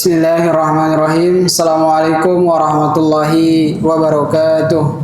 Bismillahirrahmanirrahim. Assalamualaikum warahmatullahi wabarakatuh.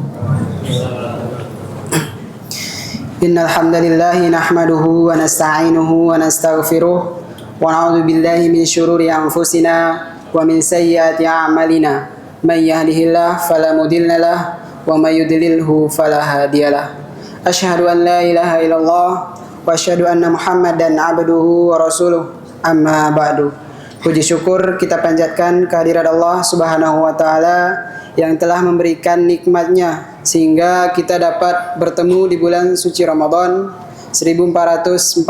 Innal hamdalillah nahmaduhu wa nasta'inuhu wa nastaghfiruh wa na'udzu billahi min shururi anfusina wa min sayyiati a'malina. May yahdihillahu fala mudilla lahu wa may yudlilhu fala hadiyalah. Asyhadu an la ilaha illallah wa asyhadu anna Muhammadan abduhu wa rasuluh. Amma ba'du. Puji syukur kita panjatkan kehadirat Allah Subhanahu wa taala yang telah memberikan nikmatnya sehingga kita dapat bertemu di bulan suci Ramadan 1447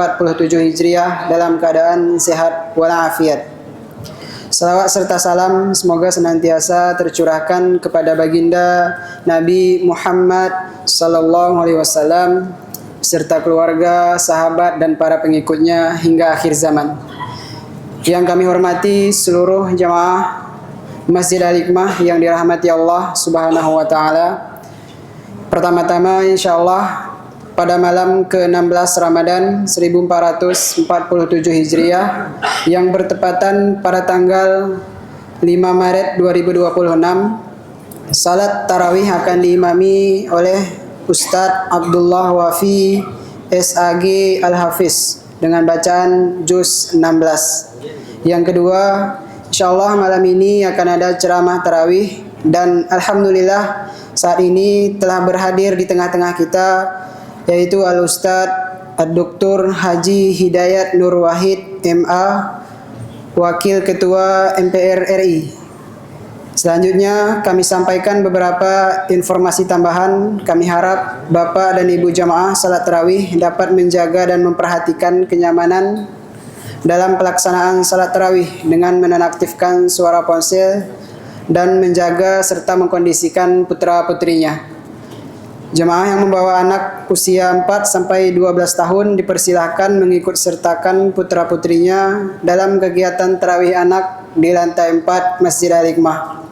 Hijriah dalam keadaan sehat walafiat. Salawat serta salam semoga senantiasa tercurahkan kepada baginda Nabi Muhammad sallallahu alaihi wasallam serta keluarga, sahabat dan para pengikutnya hingga akhir zaman. Yang kami hormati seluruh jamaah Masjid Al-Hikmah yang dirahmati Allah Subhanahu wa taala. Pertama-tama insyaallah pada malam ke-16 Ramadan 1447 Hijriah yang bertepatan pada tanggal 5 Maret 2026, salat tarawih akan diimami oleh Ustadz Abdullah Wafi SAG Al-Hafiz dengan bacaan juz 16. Yang kedua, insyaallah malam ini akan ada ceramah tarawih dan alhamdulillah saat ini telah berhadir di tengah-tengah kita yaitu Al-Ustadz Ad-Doktor Haji Hidayat Nur Wahid MA, Wakil Ketua MPR RI. Selanjutnya kami sampaikan beberapa informasi tambahan. Kami harap Bapak dan Ibu jamaah salat tarawih dapat menjaga dan memperhatikan kenyamanan dalam pelaksanaan salat tarawih dengan menonaktifkan suara ponsel dan menjaga serta mengkondisikan putra-putrinya. Jemaah yang membawa anak usia 4 sampai 12 tahun dipersilahkan mengikut sertakan putra-putrinya dalam kegiatan tarawih anak di lantai 4 Masjid Al-Hikmah.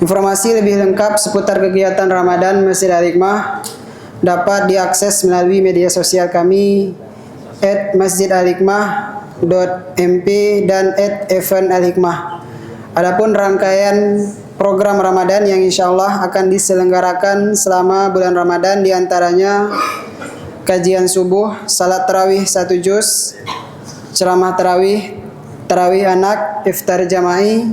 Informasi lebih lengkap seputar kegiatan Ramadan Masjid Al-Hikmah dapat diakses melalui media sosial kami @masjidalhikmah.mp dan @event-al-hikmah. Adapun rangkaian program Ramadan yang insyaallah akan diselenggarakan selama bulan Ramadan diantaranya kajian subuh, salat tarawih 1 juz, ceramah tarawih, tarawih anak, iftar jama'i,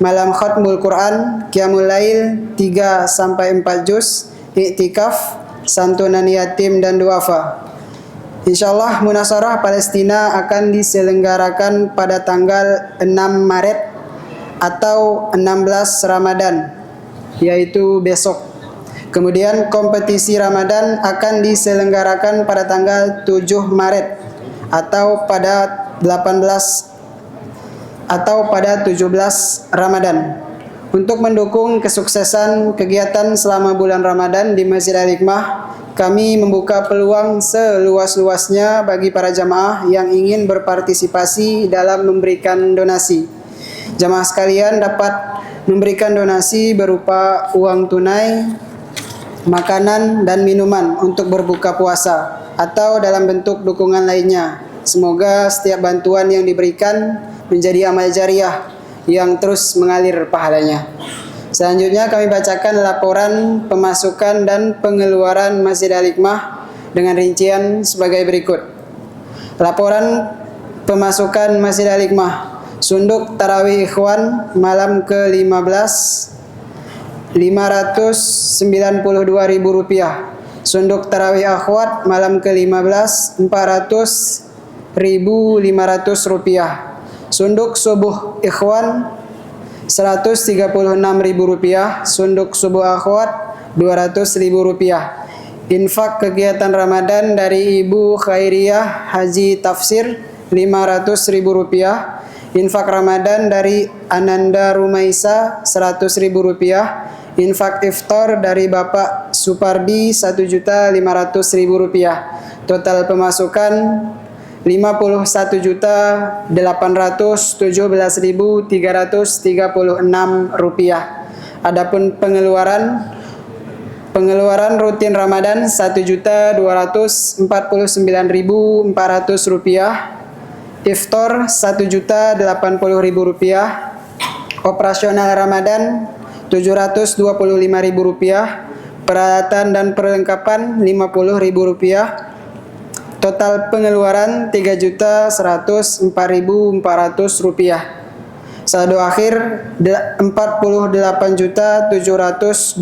malam khatmul Quran, qiyamul lail 3 sampai 4 juz, iktikaf, santunan yatim dan duafa. Insyaallah munasarah Palestina akan diselenggarakan pada tanggal 6 Maret atau 16 Ramadan, yaitu besok. Kemudian kompetisi Ramadan akan diselenggarakan pada tanggal 7 Maret atau pada 17 Ramadan. Untuk mendukung kesuksesan kegiatan selama bulan Ramadan di Masjid Al-Hikmah, kami membuka peluang seluas-luasnya bagi para jamaah yang ingin berpartisipasi dalam memberikan donasi. Jamaah sekalian dapat memberikan donasi berupa uang tunai, makanan dan minuman untuk berbuka puasa atau dalam bentuk dukungan lainnya. Semoga setiap bantuan yang diberikan menjadi amal jariah yang terus mengalir pahalanya. Selanjutnya kami bacakan laporan pemasukan dan pengeluaran Masjid Al-Hikmah dengan rincian sebagai berikut. Laporan pemasukan Masjid Al-Hikmah. Sunduk tarawih ikhwan malam ke-15 Rp592.000. Sunduk tarawih akhwat malam ke-15 Rp400.500. Sunduk subuh ikhwan Rp136.000, sunduk subuh akhwat Rp200.000. Infak kegiatan Ramadan dari Ibu Khairiyah Haji Tafsir Rp500.000. Infak Ramadan dari Ananda Rumaisa Rp100.000. Infak iftar dari Bapak Supardi Rp1.500.000. Total pemasukan Rp51.817.336. Adapun pengeluaran rutin Ramadan Rp1.249.400. Iftar Rp1.080.000, operasional Ramadan Rp725.000, peralatan dan perlengkapan Rp50.000, total pengeluaran Rp3.104.400. Saldo akhir Rp48.712.936.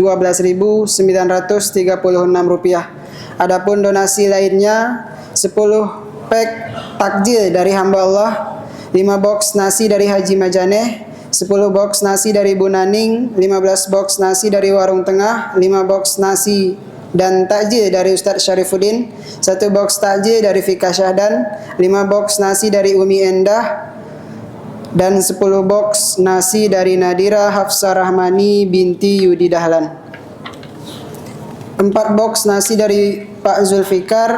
Adapun donasi lainnya 10 pack takjil dari hamba Allah, 5 box nasi dari Haji Majaneh, 10 box nasi dari Bu Naning, 15 box nasi dari Warung Tengah, 5 box nasi dan takjil dari Ustadz Syarifuddin, 1 box takjil dari Fika Syahdan, 5 box nasi dari Umi Endah, dan 10 box nasi dari Nadira Hafsah Rahmani binti Yudi Dahlan. 4 box nasi dari Pak Zulfikar,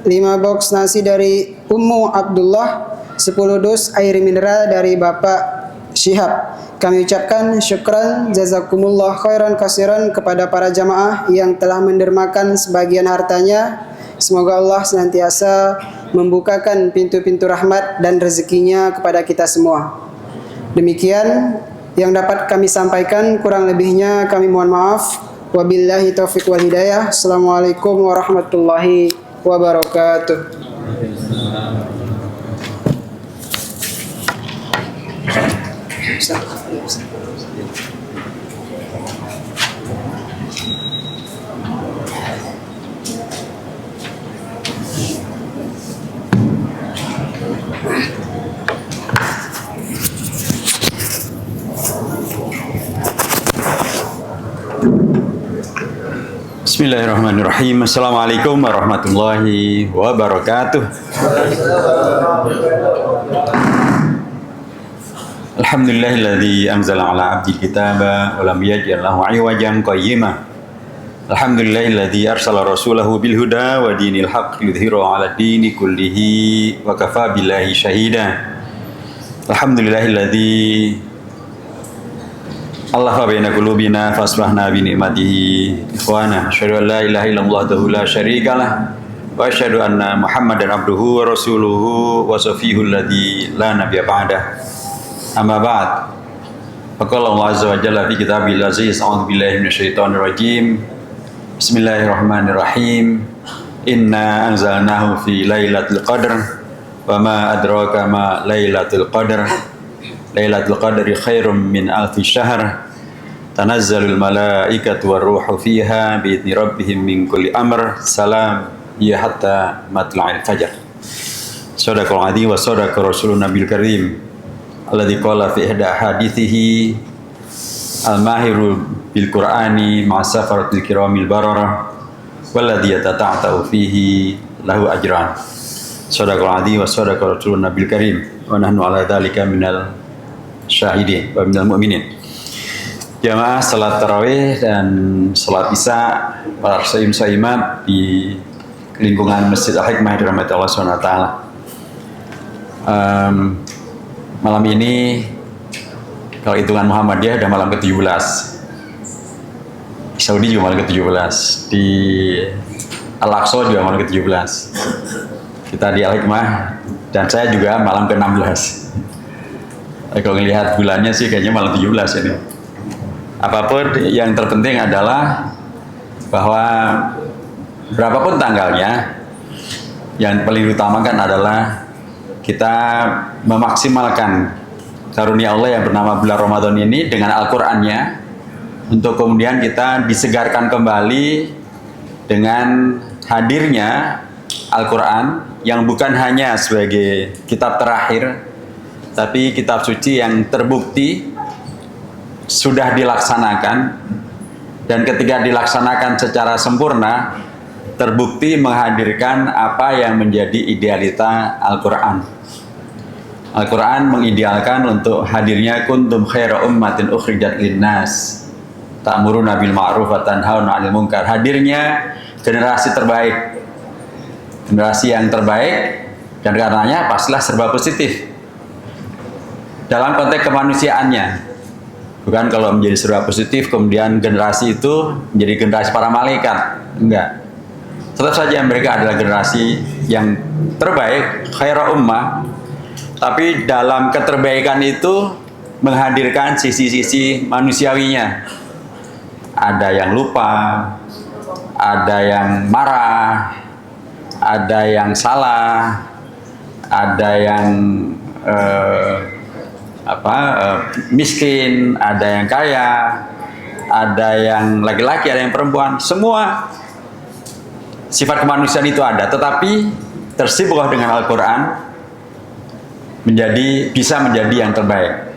5 box nasi dari Ummu Abdullah, 10 dus air mineral dari Bapak Syihab. Kami ucapkan syukran jazakumullah khairan kasiran kepada para jamaah yang telah mendermakan sebagian hartanya. Semoga Allah senantiasa membukakan pintu-pintu rahmat dan rezekinya kepada kita semua. Demikian yang dapat kami sampaikan, kurang lebihnya kami mohon maaf. Wabillahi taufiq wal hidayah. Assalamualaikum warahmatullahi wabarakatuh. Bismillahirrahmanirrahim. Assalamualaikum warahmatullahi wabarakatuh. Alhamdulillahilladzi anzala ala abdil kitaba wa lam yaj'al lahu 'iwajan qayyima. Alhamdulillahilladzi arsala rasulahu bil huda wa dinil haqq yudhhiru 'ala dini kullihi wa kafa billahi shahida. Alhamdulillahilladzi Allah fa baina qulubina fasbahna bi ni'matihi ikhwana. Asyhadu an la ilaha illallah wahdahu la syarikalah wa asyhadu anna Muhammadan abduhu wa rasuluhu wa safihul ladzi la nabiyya ba'dah. Amma ba'd. Faqala Allah azza wa jalla fi kitabil aziz, a'udzu billahi minasyaitonir rajim. Bismillahirrahmanirrahim. Inna anzalnahu fi lailatul qadr wa ma adraka ma lailatul qadr. Lailatul qadri khairum min alfi syahr. Tanazzalul malaikatu warruhu fiha biidzni rabbihim min kulli amr. Salam ya hatta matla'il fajr. Sadaqal adzim wa sadaqa rasulun nabil karim alladzi qala fi ihda hadithihi al-mahiru bil qur'ani ma'a safaratil kiramil bararah walladzi yatata'u fihi lahu ajran. Sadaqal adzim wa sadaqa rasulun nabil karim wa nahnu ala dzalika minal syahidin wa minal mu'minin. Jamaah salat tarawih dan salat isya para saim-saimat di lingkungan Masjid Al-Hikmah dirahmati Allah SWT. Malam ini kalau hitungan Muhammadiyah udah malam ke-17. Di Saudi juga malam ke-17, di Al-Aqsa juga malam ke-17. Kita di Al-Hikmah dan saya juga malam ke-16. Kalau melihat bulannya sih kayaknya malam 17 ini. Apapun yang terpenting adalah bahwa berapapun tanggalnya, yang paling diutamakan adalah kita memaksimalkan karunia Allah yang bernama bulan Ramadan ini dengan Al-Qur'annya, untuk kemudian kita disegarkan kembali dengan hadirnya Al-Qur'an yang bukan hanya sebagai kitab terakhir, tapi kitab suci yang terbukti sudah dilaksanakan, dan ketika dilaksanakan secara sempurna terbukti menghadirkan apa yang menjadi idealita Al-Qur'an. Al-Qur'an mengidealkan untuk hadirnya kuntum khaira ummatin ukhrijat linnas ta'muruna bil ma'ruf wa tanhauna 'anil munkar. Hadirnya generasi terbaik, generasi yang terbaik, dan karenanya pastilah serba positif dalam konteks kemanusiaannya. Bukan kalau menjadi serba positif kemudian generasi itu menjadi generasi para malaikat, enggak. Tetap saja mereka adalah generasi yang terbaik, khaira ummah, Tapi dalam keterbaikan itu menghadirkan sisi-sisi manusiawinya. Ada yang lupa, ada yang marah, ada yang salah, ada yang miskin, ada yang kaya, ada yang laki-laki, ada yang perempuan. Semua sifat kemanusiaan itu ada, tetapi tersibuk dengan Al-Quran bisa menjadi yang terbaik.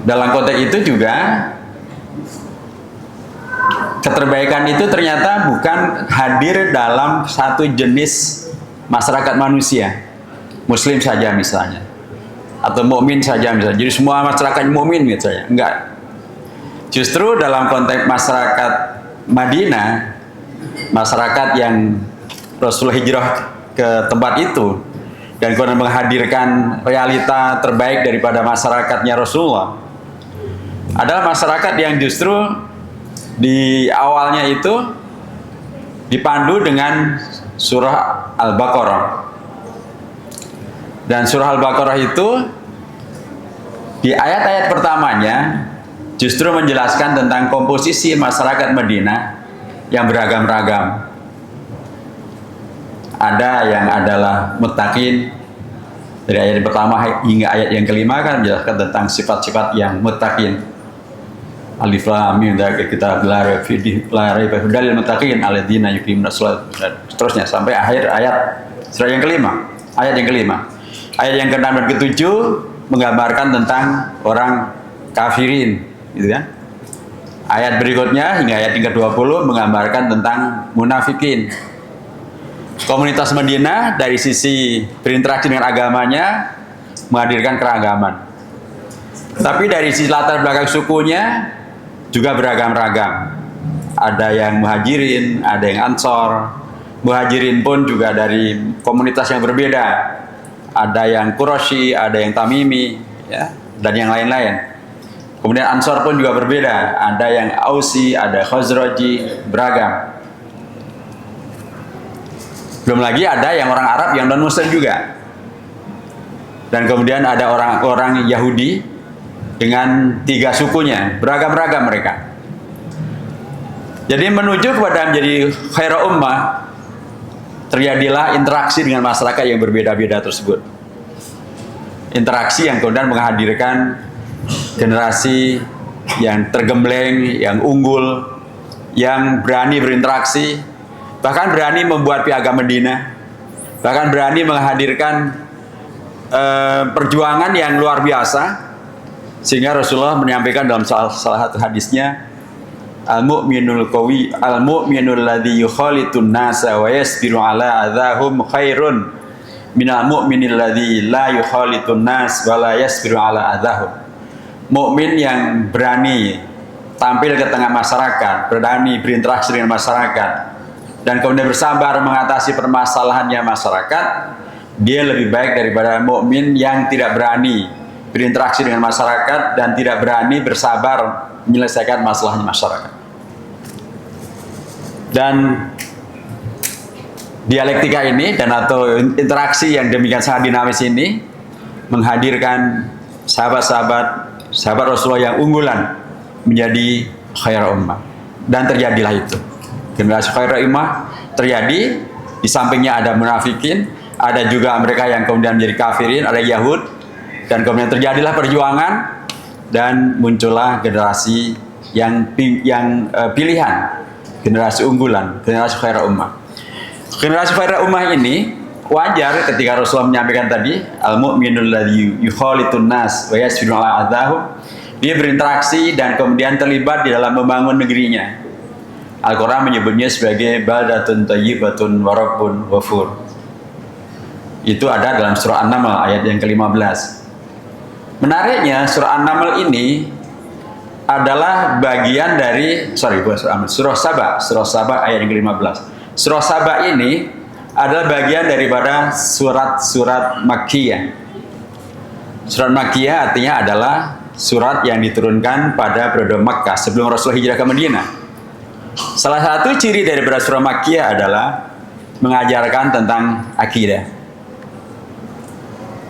Dalam konteks itu juga keterbaikan itu ternyata bukan hadir dalam satu jenis masyarakat manusia, Muslim saja misalnya, atau mukmin saja misalnya. Jadi semua masyarakat mukmin misalnya, enggak. Justru dalam konteks masyarakat Madinah, masyarakat yang Rasulullah hijrah ke tempat itu dan kemudian menghadirkan realita terbaik daripada masyarakatnya Rasulullah, adalah masyarakat yang justru di awalnya itu dipandu dengan surah Al-Baqarah. Dan surah Al-Baqarah itu di ayat-ayat pertamanya justru menjelaskan tentang komposisi masyarakat Madinah yang beragam-ragam. Ada yang adalah muttaqin, dari ayat pertama hingga ayat yang kelima kan menjelaskan tentang sifat-sifat yang muttaqin. Alif lam mim dzalika kitabul la raiba fihi hudal lil muttaqin alladzina yuqimuna shalah, seterusnya sampai akhir ayat surah yang kelima. Ayat yang kelima. Ayat yang ke-6 dan ke-7 menggambarkan tentang orang kafirin, gitu kan. Ayat berikutnya hingga ayat yang ke-20 menggambarkan tentang munafikin. Komunitas Madinah dari sisi berinteraksi dengan agamanya menghadirkan keragaman. Tapi dari sisi latar belakang sukunya juga beragam-ragam. Ada yang muhajirin, ada yang ansor. Muhajirin pun juga dari komunitas yang berbeda. Ada yang Quraisy, ada yang Tamimi, ya, dan yang lain-lain. Kemudian ansor pun juga berbeda. Ada yang Ausi, ada Khazraji, beragam. Belum lagi ada yang orang Arab yang non-Muslim juga. Dan kemudian ada orang-orang Yahudi dengan 3 sukunya, beragam-ragam mereka. Jadi menuju kepada menjadi khairu ummah, terjadilah interaksi dengan masyarakat yang berbeda-beda tersebut. Interaksi yang kemudian menghadirkan generasi yang tergembleng, yang unggul, yang berani berinteraksi, bahkan berani membuat piagam Madinah, bahkan berani menghadirkan perjuangan yang luar biasa. Sehingga Rasulullah menyampaikan dalam salah satu hadisnya, al-mu'minul qawi, al-mu'minul ladzi yukhalitun nasa wa yasbiru ala adzahum khairun minal mu'minil ladzi la yukhalitun nas wa la yasbiru ala adzahum. Mukmin yang berani tampil ke tengah masyarakat, berani berinteraksi dengan masyarakat, dan kemudian bersabar mengatasi permasalahannya masyarakat, dia lebih baik daripada mukmin yang tidak berani berinteraksi dengan masyarakat dan tidak berani bersabar menyelesaikan masalahnya masyarakat. Dan dialektika ini dan atau interaksi yang demikian sangat dinamis ini menghadirkan sahabat Rasulullah yang unggulan menjadi khairu ummah. Dan terjadilah itu. Generasi khairu ummah terjadi, di sampingnya ada munafikin, ada juga mereka yang kemudian menjadi kafirin, ada Yahud. Dan kemudian terjadilah perjuangan dan muncullah generasi yang pilihan, generasi unggulan, generasi khairu ummah. Generasi khairu ummah ini wajar ketika Rasulullah menyampaikan tadi, al-mu'minul ladzi yukhalitun nas wa yasbiru ala adzahum. Dia berinteraksi dan kemudian terlibat di dalam membangun negerinya. Al-Quran menyebutnya sebagai baldatun thayyibatun wa rabbun ghafur. Itu ada dalam surah An-Naml ayat yang ke-15. Menariknya surah An-Naml ini adalah bagian dari surah Saba ayat yang ke-15. Surah Saba ini adalah bagian daripada surat-surat Makkiyah. Surat Makkiyah artinya adalah surat yang diturunkan pada periode Makkah sebelum Rasulullah hijrah ke Madinah. Salah satu ciri daripada surah Makkiyah adalah mengajarkan tentang akidah.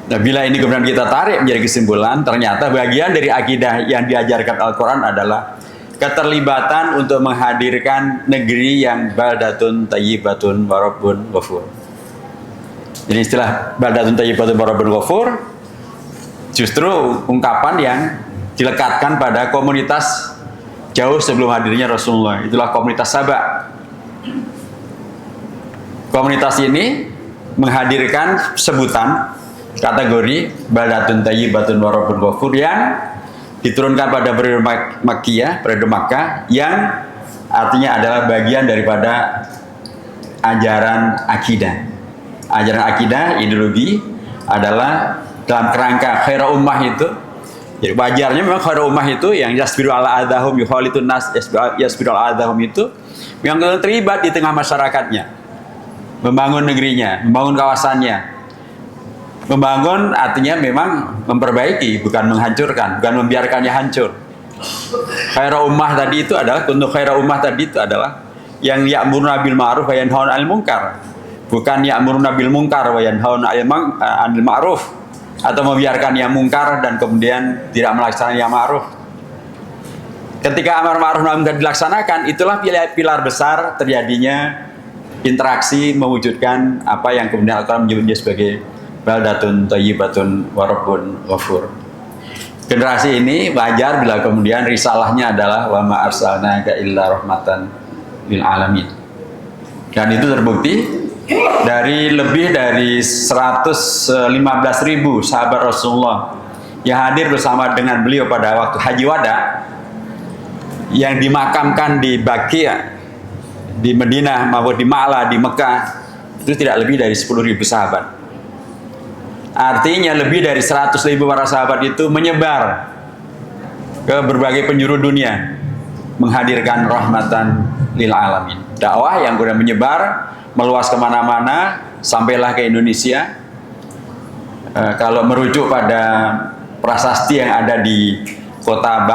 Nah, bila ini kemudian kita tarik menjadi kesimpulan, ternyata bagian dari akidah yang diajarkan Al-Quran adalah keterlibatan untuk menghadirkan negeri yang baldatun tayyibatun warabbun ghafur. Jadi istilah baldatun tayyibatun warabbun ghafur justru ungkapan yang dilekatkan pada komunitas jauh sebelum hadirnya Rasulullah. Itulah komunitas Sabak. Komunitas ini menghadirkan sebutan kategori baldatun tayyibatun warabbun ghafur yang diturunkan pada periode Makkiyah, periode Makkah, yang artinya adalah bagian daripada ajaran akidah. Ajaran akidah, ideologi adalah dalam kerangka khairul ummah itu. Jadi wajarnya memang khairul ummah itu yang yasbiru ala adahum yukhalitun nas yasbiru ala adahum itu yang terlibat di tengah masyarakatnya, membangun negerinya, membangun kawasannya. Membangun artinya memang memperbaiki, bukan menghancurkan, bukan membiarkannya hancur. Khairul ummah tadi itu adalah, untuk khairul ummah tadi itu adalah yang ya'muruna bil ma'ruf wa yanhauna 'anil munkar. Bukan ya'muruna bil munkar wa yanhauna 'anil ma'ruf, atau membiarkan yang mungkar dan kemudian tidak melaksanakan yang ma'ruf. Ketika amar ma'ruf nahi munkar dilaksanakan, itulah pilar besar terjadinya interaksi mewujudkan apa yang kemudian Al-Quran menyebutnya sebagai baldatun tayyibatun warabbun ghafur. Generasi ini wajar bila kemudian risalahnya adalah wa ma arsalnaka illa rahmatan lil alamin. Dan itu terbukti dari lebih dari 115.000 sahabat Rasulullah yang hadir bersama dengan beliau pada waktu Haji Wada, yang dimakamkan di Baqi', di Madinah maupun di Ma'la, di Mekah, itu tidak lebih dari 10.000 sahabat. Artinya lebih dari 100.000 para sahabat itu menyebar ke berbagai penjuru dunia, menghadirkan rahmatan lil alamin. Dakwah yang kemudian menyebar, meluas kemana-mana, sampailah ke Indonesia. Kalau merujuk pada prasasti yang ada di kota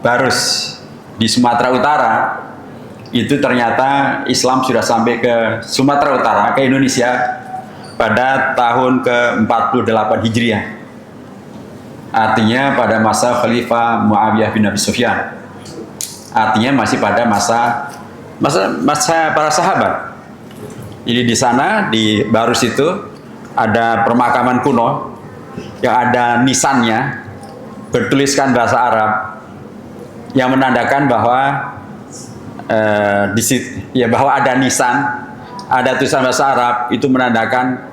Barus di Sumatera Utara, itu ternyata Islam sudah sampai ke Sumatera Utara, ke Indonesia pada tahun ke-48 Hijriah. Artinya pada masa Khalifah Muawiyah bin Abi Sufyan. Artinya masih pada masa para sahabat. Jadi di sana, di Barus itu ada permakaman kuno yang ada nisannya, bertuliskan bahasa Arab, yang menandakan bahwa bahwa ada nisan, ada tulisan bahasa Arab, itu menandakan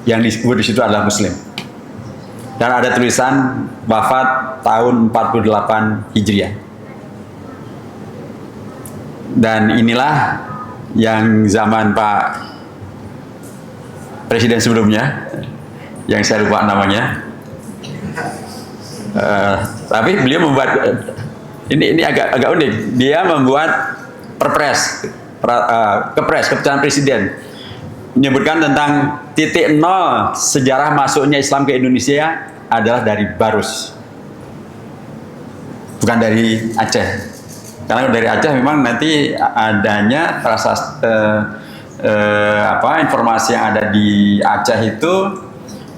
yang disebut di situ adalah Muslim. Dan ada tulisan wafat tahun 48 Hijriah. Dan inilah yang zaman Pak Presiden sebelumnya, yang saya lupa namanya. Tapi beliau membuat ini agak unik. Dia membuat kepres keputusan Presiden menyebutkan tentang titik nol sejarah masuknya Islam ke Indonesia adalah dari Barus, bukan dari Aceh. Karena dari Aceh memang nanti adanya informasi yang ada di Aceh itu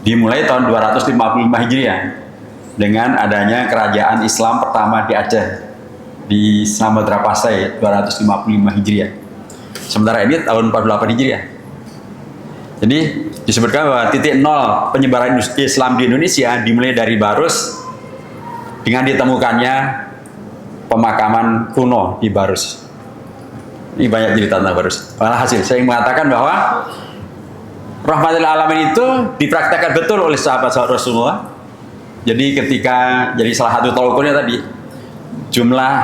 dimulai tahun 255 Hijriah dengan adanya kerajaan Islam pertama di Aceh, di Samudra Pasai 255 Hijriah. Sementara ini tahun 48 Hijriah. Jadi disebutkan bahwa titik nol penyebaran Islam di Indonesia dimulai dari Barus dengan ditemukannya pemakaman kuno di Barus. Ini banyak cerita tentang Barus. Hasil saya mengatakan bahwa rahmatul alamin itu dipraktekkan betul oleh sahabat-sahabat Rasulullah. Jadi jadi salah satu tolak ukurnya tadi, jumlah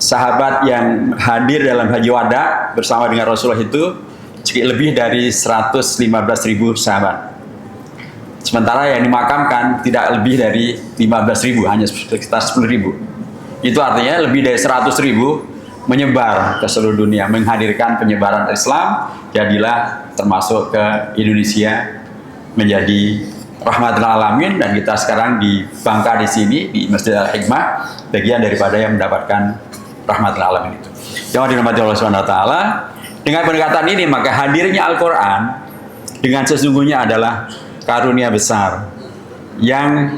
sahabat yang hadir dalam Haji Wada bersama dengan Rasulullah itu sedikit lebih dari 115.000 sahabat. Sementara yang dimakamkan tidak lebih dari 15.000, hanya sekitar 10.000. Itu artinya lebih dari 100.000 menyebar ke seluruh dunia, menghadirkan penyebaran Islam. Jadilah termasuk ke Indonesia menjadi rahmatul alamin, dan kita sekarang di Bangka di sini di Masjid Al-Hikmah, bagian daripada yang mendapatkan rahmatul alamin itu. Yang dirahmati Allah Subhanahu wa taala, dengan pendekatan ini maka hadirnya Al-Qur'an dengan sesungguhnya adalah karunia besar yang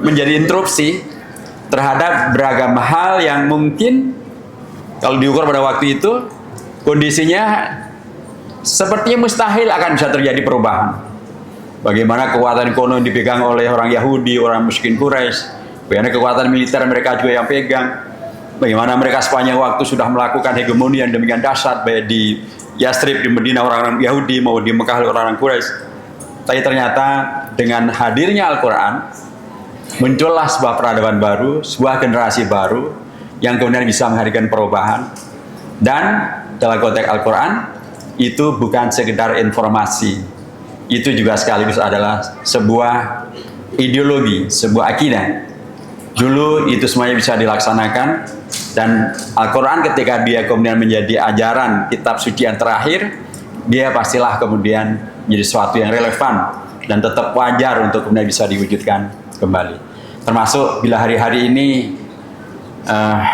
menjadi interupsi terhadap beragam hal yang mungkin kalau diukur pada waktu itu kondisinya sepertinya mustahil akan bisa terjadi perubahan. Bagaimana kekuatan ekonomi dipegang oleh orang Yahudi, orang musyrikin Quraisy, bagaimana kekuatan militer mereka juga yang pegang, bagaimana mereka sepanjang waktu sudah melakukan hegemoni yang demikian dahsyat baik di Yastrib, di Medina orang-orang Yahudi maupun di Mekah orang-orang Quraisy. Tapi ternyata dengan hadirnya Al-Quran muncullah sebuah peradaban baru, sebuah generasi baru yang kemudian bisa menghadirkan perubahan. Dan dalam konteks Al-Quran itu bukan sekedar informasi, itu juga sekaligus adalah sebuah ideologi, sebuah akidah. Dulu itu semuanya bisa dilaksanakan, dan Al-Quran ketika dia kemudian menjadi ajaran kitab suci yang terakhir, dia pastilah kemudian menjadi sesuatu yang relevan dan tetap wajar untuk kemudian bisa diwujudkan kembali. Termasuk bila hari-hari ini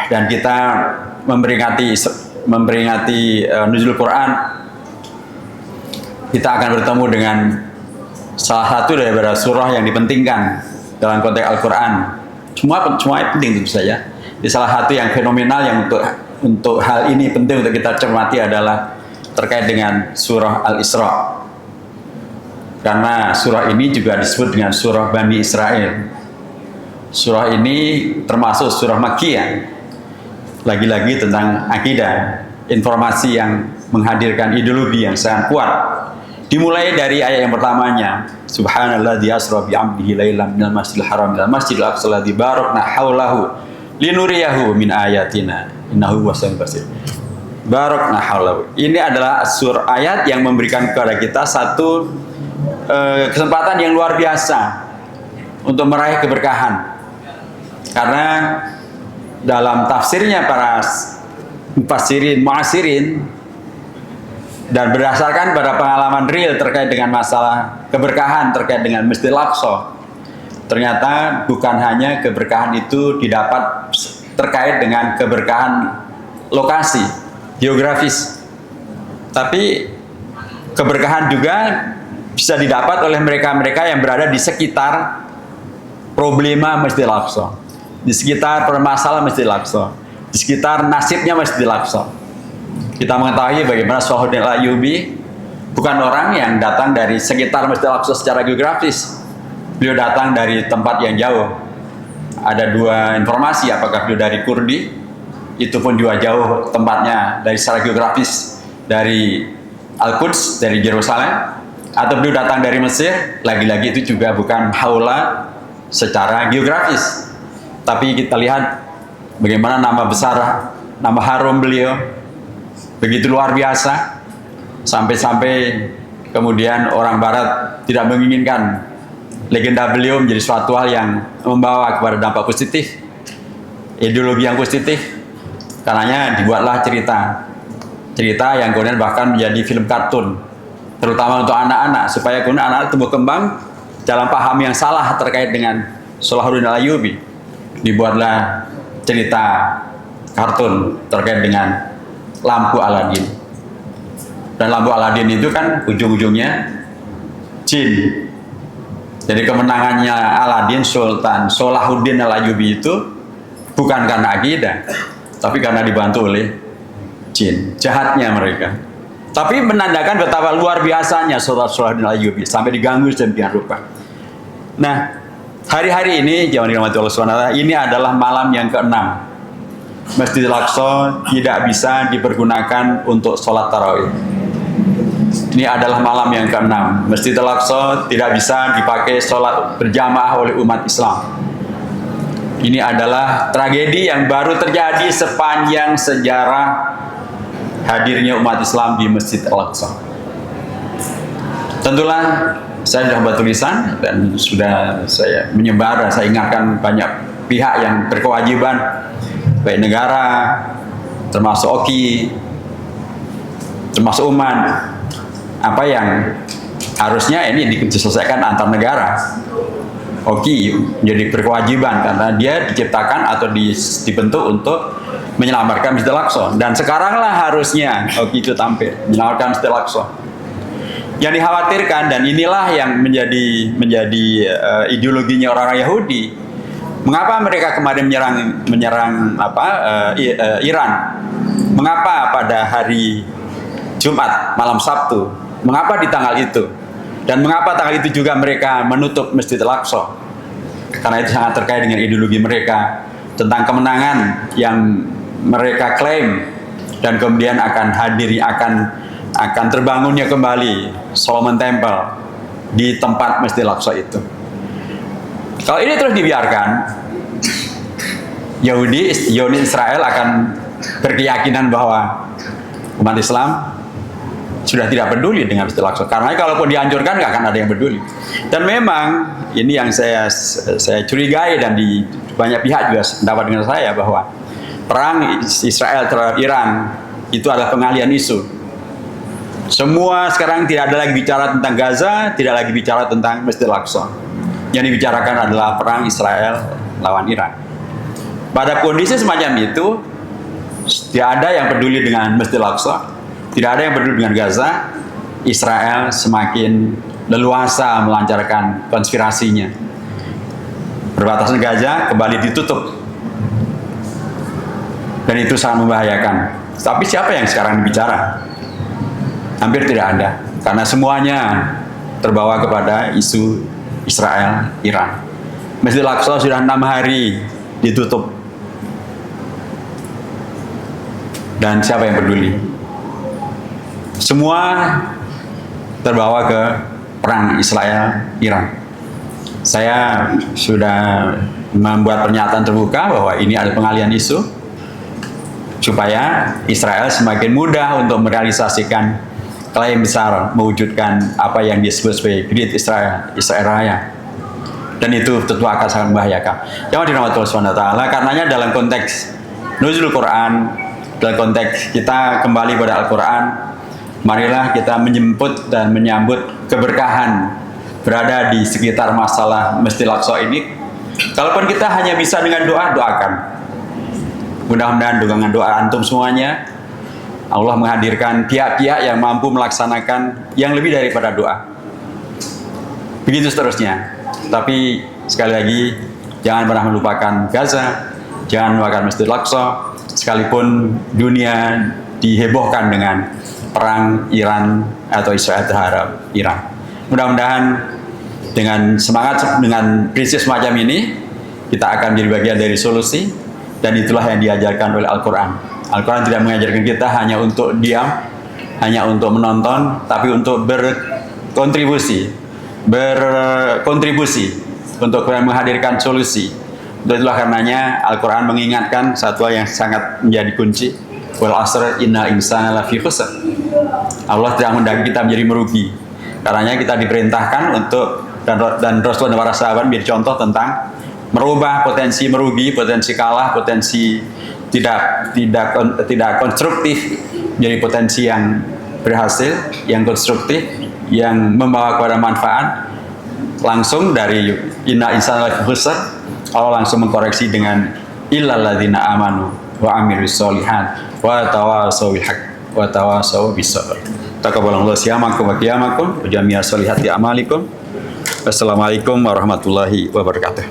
dan kita memperingati Nuzul Quran, kita akan bertemu dengan salah satu daripada surah yang dipentingkan dalam konteks Al-Quran. Semua penting tentu saja. Di salah satu yang fenomenal yang untuk hal ini penting untuk kita cermati adalah terkait dengan surah Al-Isra. Karena surah ini juga disebut dengan surah Bani Israel. Surah ini termasuk surah Makkiyah. Lagi-lagi tentang akidah, informasi yang menghadirkan ideologi yang sangat kuat. Dimulai dari ayat yang pertamanya, Subhanalladzi asra bi 'abdihi lailan minal masjidil haram ilal masjidil aqsa alladzi barakna haulahu linuriyahu min ayatina innahu huwas-sami'ul basir. Barakna haulahu. Ini adalah ayat yang memberikan kepada kita satu kesempatan yang luar biasa untuk meraih keberkahan. Karena dalam tafsirnya para mufassirin, mu'asirin, dan berdasarkan pada pengalaman real terkait dengan masalah keberkahan terkait dengan Masjidil Aqsa, ternyata bukan hanya keberkahan itu didapat terkait dengan keberkahan lokasi, geografis, tapi keberkahan juga bisa didapat oleh mereka-mereka yang berada di sekitar problema Masjidil Aqsa, di sekitar permasalahan Masjidil Aqsa, di sekitar nasibnya Masjidil Aqsa. Kita mengetahui bagaimana Salahuddin Al-Ayyubi bukan orang yang datang dari sekitar Masjidil Aqsa secara geografis. Beliau datang dari tempat yang jauh. Ada dua informasi, apakah beliau dari Kurdi, itu pun juga jauh tempatnya dari secara geografis, dari Al-Quds, dari Yerusalem, atau beliau datang dari Mesir. Lagi-lagi itu juga bukan haula secara geografis. Tapi kita lihat bagaimana nama besar, nama harum beliau begitu luar biasa, sampai-sampai kemudian orang Barat tidak menginginkan legenda beliau menjadi suatu hal yang membawa kepada dampak positif, ideologi yang positif. Karenanya dibuatlah cerita yang kemudian bahkan menjadi film kartun, terutama untuk anak-anak, supaya kemudian anak-anak tumbuh kembang dalam paham yang salah terkait dengan Salahuddin Al-Ayyubi. Dibuatlah cerita kartun terkait dengan lampu Aladin. Dan lampu Aladin itu kan ujung-ujungnya jin. Jadi kemenangannya Aladin, Sultan Salahuddin Al-Ayyubi itu bukan karena akidah, tapi karena dibantu oleh jin. Jahatnya mereka. Tapi menandakan betapa luar biasanya Sultan Salahuddin Al-Ayyubi sampai diganggu sedemikian rupa. Nah, hari-hari ini jamaah dirahmati Allah SWT, ini adalah malam yang ke-6. Masjidil Aqsa tidak bisa dipergunakan untuk sholat tarawih. Ini adalah malam yang ke-6. Masjidil Aqsa tidak bisa dipakai sholat berjamaah oleh umat Islam. Ini adalah tragedi yang baru terjadi sepanjang sejarah hadirnya umat Islam di Masjid Al-Aqsa. Tentulah saya sudah buat tulisan dan sudah saya menyebar, saya ingatkan banyak pihak yang berkewajiban, baik negara, termasuk OKI, termasuk umat, apa yang harusnya ini diselesaikan antar negara. OKI menjadi berkewajiban karena dia diciptakan atau dibentuk untuk menyelamatkan Masjidil Aqsa, dan sekaranglah harusnya OKI itu tampil menyelamatkan Masjidil Aqsa. Yang dikhawatirkan, dan inilah yang menjadi ideologinya orang-orang Yahudi. Mengapa mereka kemarin menyerang Iran? Mengapa pada hari Jumat malam Sabtu? Mengapa di tanggal itu? Dan mengapa tanggal itu juga mereka menutup Masjid Al-Aqsa? Karena itu sangat terkait dengan ideologi mereka tentang kemenangan yang mereka klaim, dan kemudian akan terbangunnya kembali Solomon Temple di tempat Masjid Al-Aqsa itu. Kalau ini terus dibiarkan, Yahudi Israel akan berkeyakinan bahwa umat Islam sudah tidak peduli dengan Masjid Al-Aqsa. Karena kalaupun dihancurkan nggak akan ada yang peduli. Dan memang ini yang saya curigai, dan di banyak pihak juga mendapat dengan saya, bahwa perang Israel terhadap Iran itu adalah pengalihan isu. Semua sekarang tidak ada lagi bicara tentang Gaza, tidak lagi bicara tentang Masjid Al-Aqsa. Yang dibicarakan adalah perang Israel lawan Iran. Pada kondisi semacam itu, tidak ada yang peduli dengan Masjid Al-Aqsa, tidak ada yang peduli dengan Gaza. Israel semakin leluasa melancarkan konspirasinya. Perbatasan Gaza kembali ditutup, dan itu sangat membahayakan. Tapi siapa yang sekarang bicara? Hampir tidak ada, karena semuanya terbawa kepada isu Israel, Iran. Masjid Al-Aqsa sudah 6 hari ditutup, dan siapa yang peduli? Semua terbawa ke perang Israel, Iran. Saya sudah membuat pernyataan terbuka bahwa ini ada pengalihan isu supaya Israel semakin mudah untuk merealisasikan klaim besar mewujudkan apa yang disebut sebagai Great Israel Raya. Dan itu tentu akan sangat membahayakan. Yang dirahmati Allah SWT, karenanya dalam konteks nuzul Quran, dalam konteks kita kembali pada Al-Quran, marilah kita menjemput dan menyambut keberkahan berada di sekitar masalah Masjid Al-Aqsa ini. Kalaupun kita hanya bisa dengan doa, doakan. Mudah-mudahan dengan doa antum semuanya, Allah menghadirkan pihak-pihak yang mampu melaksanakan yang lebih daripada doa. Begitu seterusnya. Tapi sekali lagi, jangan pernah melupakan Gaza, jangan melupakan Masjid Al-Aqsa, sekalipun dunia dihebohkan dengan perang Iran atau Israel terhadap Iran. Mudah-mudahan dengan semangat, dengan prinsip semacam ini, kita akan menjadi bagian dari solusi, dan itulah yang diajarkan oleh Al-Quran. Al-Quran tidak mengajarkan kita hanya untuk diam, hanya untuk menonton, tapi untuk berkontribusi untuk menghadirkan solusi. Itulah karenanya Al-Quran mengingatkan satu yang sangat menjadi kunci, wal asr innal insana lafi khusr. Allah tidak menghendaki kita menjadi merugi. Karenanya kita diperintahkan untuk, dan Rasulullah dan para sahabat menjadi contoh tentang merubah potensi merugi, potensi kalah, potensi tidak konstruktif menjadi potensi yang berhasil, yang konstruktif, yang membawa kepada manfaat. Langsung dari inna insana lafi khusr, Allah langsung mengkoreksi dengan illal ladzina amanu wa amilus sholihat wa tawassaw bil haqq wa tawassaw bis sabr. Taqabbalallahu siyamakum wa qiyamakum wa jami'a sholihati a'malikum. Wassalamualaikum warahmatullahi wabarakatuh.